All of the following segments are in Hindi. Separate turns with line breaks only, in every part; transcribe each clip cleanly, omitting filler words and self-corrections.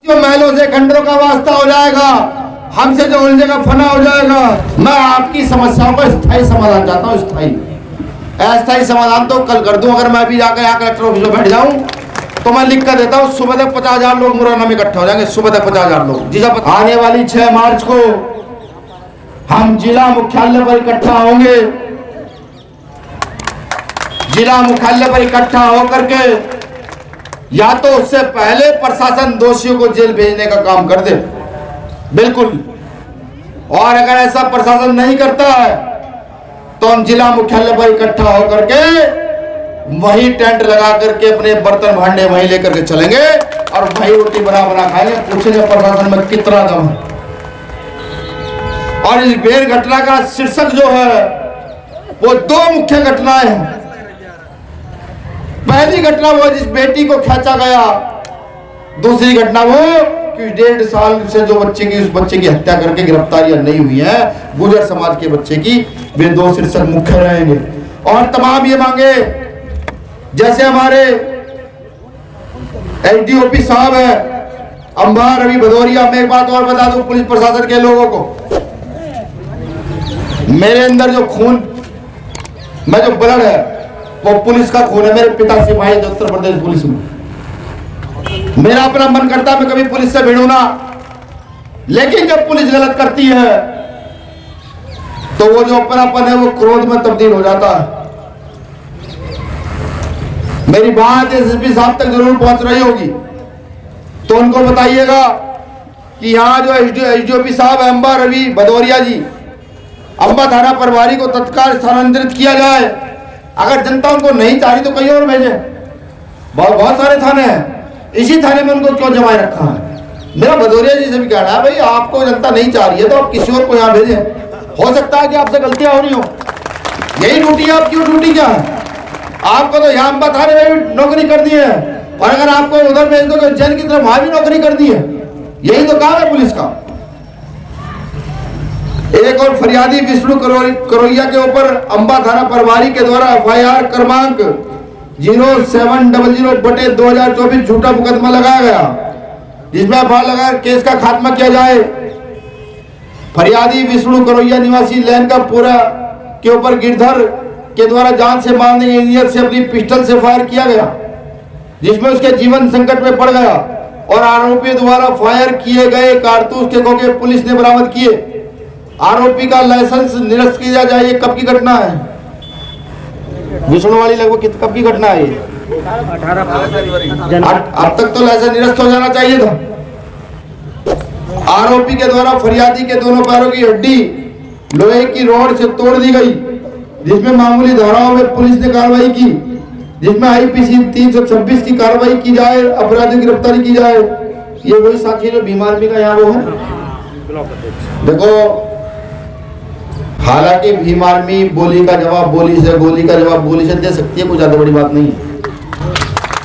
तो महलों से खंडरों का वास्ता हो जाएगा, हमसे जो उलझेगा फना हो जाएगा। मैं आपकी समस्याओं का स्थायी समाधान चाहता हूँ। स्थायी अस्थायी समाधान तो कल कर दूं। अगर मैं भी जाकर यहाँ कलेक्टर ऑफिस में बैठ जाऊं तो मैं लिख कर देता हूँ, सुबह तक 50,000 लोग मुरैना में इकट्ठा हो जाएंगे। सुबह तक 50,000 लोग। जी साहब, आने वाली 6 मार्च को हम जिला मुख्यालय पर इकट्ठा होंगे। जिला मुख्यालय पर इकट्ठा होकर के या तो उससे पहले प्रशासन दोषियों को जेल भेजने का काम कर दे, बिल्कुल। और अगर ऐसा प्रशासन नहीं करता है तो हम जिला मुख्यालय पर इकट्ठा होकर के वही टेंट लगा करके अपने बर्तन भांडे वहीं लेकर के चलेंगे और वही रोटी बना बना खाएंगे। पूछेंगे प्रशासन में कितना दम है। और इस बेर घटना का शीर्षक जो है वो 2 मुख्य घटनाएं हैं। पहली घटना वो जिस बेटी को खींचा गया, दूसरी घटना वो कि 1.5 साल से जो बच्चे की उस बच्चे की हत्या करके गिरफ्तारियां नहीं हुई है गुर्जर समाज के बच्चे की। वे 2 शीर्षक मुख्य रहेंगे। और तमाम ये मांगे, जैसे हमारे एसडीओपी साहब है अंबा रवि भदौरिया। मैं एक बात और बता दूं पुलिस प्रशासन के लोगों को, मेरे अंदर जो खून में जो ब्लड है वो पुलिस का खून है। मेरे पिता सिपाही थे उत्तर प्रदेश पुलिस में। मेरा अपना मन करता है मैं कभी पुलिस से भिड़ूं ना, लेकिन जब पुलिस गलत करती है तो वो जो अपनापन है वो क्रोध में तब्दील हो जाता है। मेरी बात एसएसपी साहब तक जरूर पहुंच रही होगी, तो उनको बताइएगा कि यहाँ जो एसडीओपी साहब है अंबा रवि भदौरिया जी, अंबा थाना प्रभारी को तत्काल स्थानांतरित किया जाए। अगर जनता उनको नहीं चाही तो कहीं और भेजे। बहुत सारे थाने हैं, इसी थाने में उनको क्यों जमाए रखा है। मेरा भदौरिया जी से भी कहना है, भाई आपको जनता नहीं चाह रही है तो आप किसी और को यहाँ भेजें। हो सकता है कि आपसे गलतियां हो रही हो, यही ड्यूटी है आपकी। ड्यूटी क्या है? आपको तो यहाँ अंबा थाने में भी नौकरी कर दी है, और अगर आपको उधर भेज दो तो जेल की तरफ वहां भी नौकरी कर दी है। यही तो काम है पुलिस का। एक और फरियादी विष्णु करोलिया के ऊपर अंबा थाना प्रभारी के द्वारा FIR क्रमांक 0700/2024 झूठा मुकदमा लगाया गया, जिसमें FIR लगा केस का खात्मा किया जाए। फरियादी विष्णु करोलिया निवासी लैन का पूरा के ऊपर गिरधर के द्वारा जान से मारने के इंजीनियर से अपनी पिस्टल से फायर किया गया, जिसमें उसके जीवन संकट में पड़ गया। और आरोपी द्वारा फायर किए गए कारतूस के खोखे पुलिस ने बरामद किए। आरोपी का लाइसेंस निरस्त किया जाए। ये कब की घटना है? विष्णु वाली लगभग कब की घटना है?
18
अब तक तो लाइसेंस निरस्त हो जाना चाहिए था। आरोपी के द्वारा फरियादी के दोनों पैरों की हड्डी लोहे की रॉड से तोड़ दी गई, जिसमें मामूली धाराओं में पुलिस ने कार्रवाई की, जिसमें IPC 326 की कार्रवाई की जाए, अपराधी की गिरफ्तारी की जाए। ये वही साथी जो भीम आर्मी का यहाँ वो है। देखो, हालांकि भीम आर्मी बोली का जवाब बोली से, गोली का जवाब गोली से दे सकती है, कोई ज्यादा बड़ी बात नहीं है।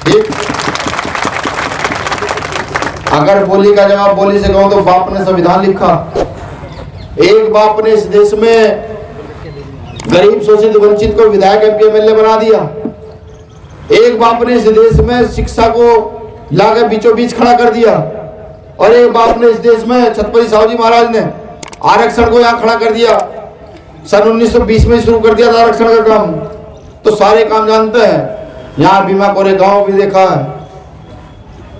ठीक, अगर बोली का जवाब बोली से कहूं तो बाप ने संविधान लिखा। एक बाप ने इस देश में गरीब शोषित वंचित को विधायक MP MLA बना दिया। एक बाप ने इस देश में शिक्षा को लाकर बीचों बीच खड़ा कर दिया। और एक बाप ने इस देश में छत्रपति साहू जी महाराज ने आरक्षण को यहाँ खड़ा कर दिया। सन 1920 में शुरू कर दिया था आरक्षण का काम। तो सारे काम जानते हैं। यहाँ भीमा कोरे गांव भी देखा है,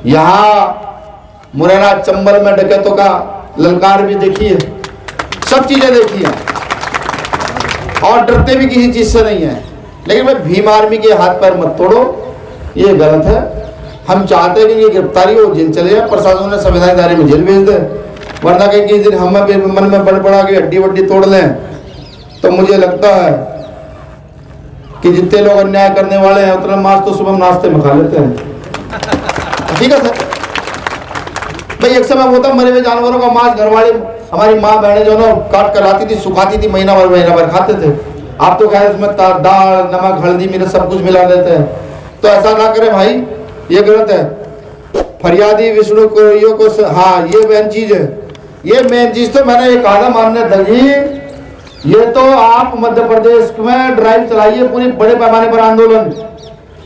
यहाँ मुरैना चंबल में डकैतों का ललकार भी देखी है, सब चीजें देखी है और डरते भी किसी चीज से नहीं है। लेकिन भाई भीम आर्मी के हाथ पैर मत तोड़ो, ये गलत है। हम चाहते हैं कि ये गिरफ्तारी हो, जेल चले जाए, प्रशासन ने संविधान दायरे में जेल भेज दे, वरना कहीं किसी दिन हम मन में बड़ पड़ा के हड्डी वड्डी तोड़ लें तो मुझे लगता है कि जितने लोग अन्याय करने वाले हैं उतना मांस तो सुबह नाश्ते में खा लेते हैं। ठीक है सर, भाई एक समय होता मरे हुए जानवरों का मांस घरवाली हमारी माँ बहनें जो ना काट कर लाती थी, सुखाती थी, महीना भर खाते थे। आप तो खैर इसमें दाल नमक हल्दी मिर्च सब कुछ मिला देते हैं, तो ऐसा ना करें भाई, ये गलत है। फरियादी विष्णु को हाँ ये मेन चीज है। ये मेन चीज तो मैंने ये कहा मानने दली, ये तो आप मध्य प्रदेश में ड्राइव चलाइए पूरी बड़े पैमाने पर आंदोलन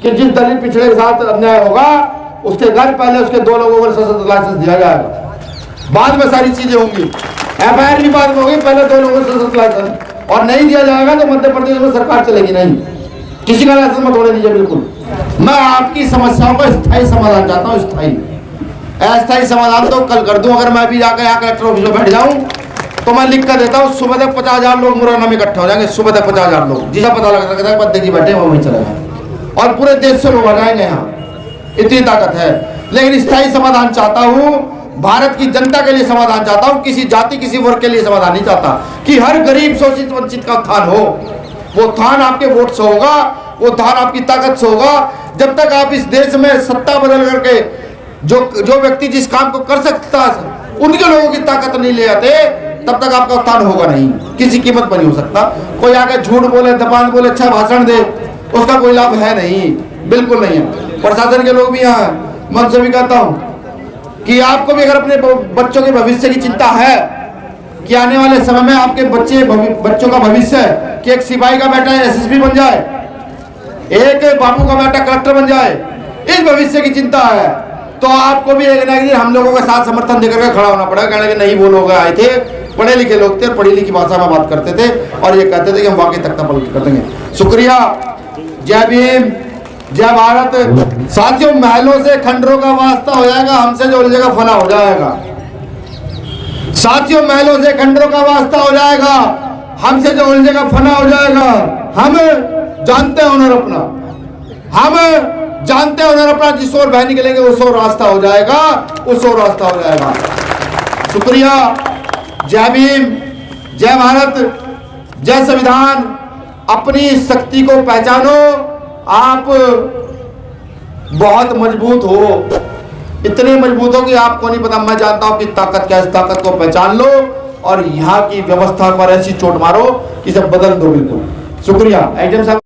कि जिस दलित पिछड़े के साथ अन्याय होगा उसके घर पहले उसके 2 लोगों को सशस्त्र लाइसेंस दिया जाएगा, बाद में सारी चीजें होंगी। एफआईआर भी बाद में होगी, पहले 2 लोगों को सशस्त्र लाइसेंस, और नहीं दिया जाएगा तो मध्य प्रदेश में सरकार चलेगी नहीं, किसी का लाइसेंस मत होने दीजिए। बिल्कुल मैं आपकी समस्याओं का स्थायी समाधान चाहता हूँ, स्थायी। अस्थायी समाधान तो कल कर दूं, अगर मैं भी जाकर यहाँ कलेक्टर ऑफिस में बैठ जाऊं तो मैं लिख कर देता हूँ, सुबह तक 50,000 लोग मुरैना में इकट्ठा हो जाएंगे, सुबह तक 50,000 लोग, जिसका पता लग सकता है बद्दे की बैठे वो वहीं चले जाए, और पूरे देश से लोग आ जाएंगे यहाँ, इतनी ताकत है। लेकिन स्थायी समाधान चाहता हूँ, भारत की जनता के लिए समाधान चाहता हूँ, किसी जाति किसी वर्ग के लिए समाधान नहीं चाहता, कि हर गरीब शोषित वंचित का उत्थान हो। वो उत्थान आपके वोट से होगा, वो उत्थान आपकी ताकत से होगा। जब तक आप इस देश में सत्ता बदल करके जो व्यक्ति जिस काम को कर सकता उनके लोगों की ताकत नहीं ले आते, तब तक आपका उत्थान होगा नहीं, किसी कीमत पर नहीं हो सकता। कोई आके झूठ बोले, दबान बोले, अच्छा भाषण दे, उसका कोई लाभ है नहीं, बिल्कुल नहीं है। प्रशासन के लोग भी यहाँ, मैं उनसे भी कहता हूँ कि आपको भी अगर अपने बच्चों के भविष्य की चिंता है कि आने वाले समय में आपके बच्चों का भविष्य है कि एक सिपाही का बेटा एसएसपी बन जाए, एक बाबू का बेटा कलेक्टर बन जाए, इस भविष्य की चिंता है, तो आपको भी एक ना एक दिन हम लोगों के साथ समर्थन देकर के खड़ा होना पड़ेगा। कहने के नहीं, वो लोग आए थे, पढ़े लिखे लोग थे, पढ़ी लिखी भाषा में बात करते थे और ये कहते थे कि हम वाकई तख्ता पलट कर देंगे। शुक्रिया, जय भीम, जय भारत। साथियों, महलों से खंडरों का वास्ता हो जाएगा, हमसे जो उलझेगा फना हो जाएगा। साथियों, महलों से खंडरों का वास्ता हो जाएगा, हमसे जो उलझेगा फना हो जाएगा। हम जानते हैं हुनर अपना, हम जानते हैं हुनर अपना, जिस ओर बह निकलेंगे उस ओर रास्ता हो जाएगा, उस ओर रास्ता हो जाएगा। शुक्रिया, जय भीम, जय भारत, जय संविधान। अपनी शक्ति को पहचानो, आप बहुत मजबूत हो, इतने मजबूत हो कि आपको नहीं पता, मैं जानता हूं कि ताकत क्या है। इस ताकत को पहचान लो और यहाँ की व्यवस्था पर ऐसी चोट मारो कि सब बदल दो। बिल्कुल शुक्रिया। एडम साहब।